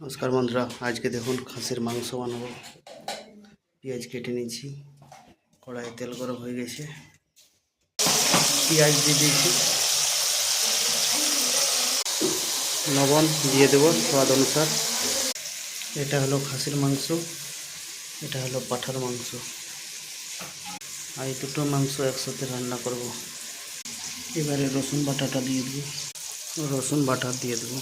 নমস্কার বন্ধুরা, আজকে দেখুন খাসির মাংস বানাবো। পেঁয়াজ কেটে নিয়েছি, কড়াইয়ে তেল গরম হয়ে গেছে, পেঁয়াজ দিয়ে দিয়েছি, লবণ দিয়ে দেবো স্বাদ অনুসার। এটা হলো খাসির মাংস, এটা হলো পাঁঠার মাংস, আর এই দুটো মাংস একসাথে রান্না করব। এবারে রসুন বাটাটা দিয়ে দেবো, রসুন বাটা দিয়ে দেবো,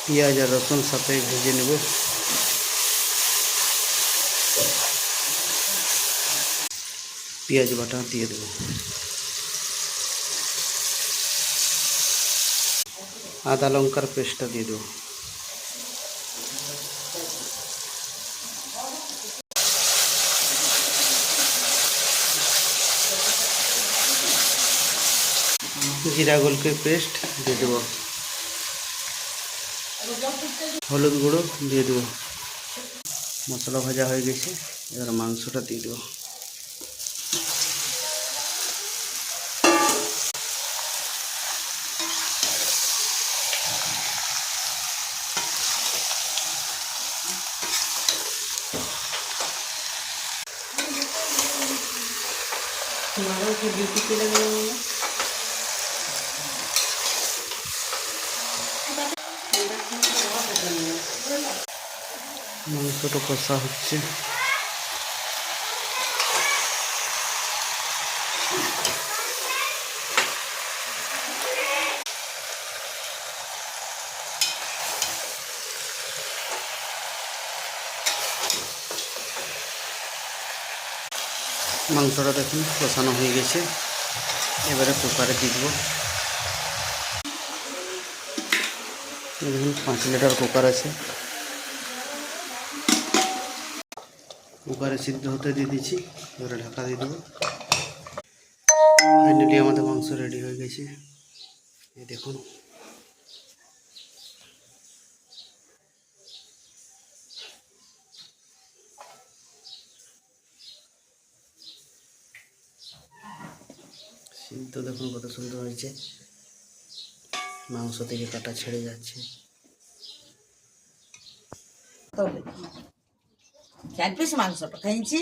পেঁয়াজ আর রসুন সাথে ভেজে নেব। পেঁয়াজ বাটা দিয়ে দেবো, আদা লঙ্কার পেস্টটা দিয়ে দেবো, জিরা গোলকে পেস্ট দিয়ে দেবো, হলুদ গুঁড়ো দিয়ে দেবো। মশলা ভাজা হয়ে গেছে, এবার মাংসটা দিয়ে দেবো। মাংসটা কষা হচ্ছে, মাংসটা দেখুন কষানো হয়ে গেছে। এবারে কুকারে দিয়ে দেবো। দেখুন 5 লিটার কুকার আছে, কুকারে সিদ্ধ হতে দিয়ে দিচ্ছি। এবারে ঢাকা দিয়ে দেবো। ফাইনালি আমাদের মাংস রেডি হয়ে গেছে, এই দেখুন। সিদ্ধ দেখুন কত সুন্দর হয়েছে, মাংস থেকে কাটা ছেড়ে যাচ্ছে। 4 পিস মাংসটা খাইছি।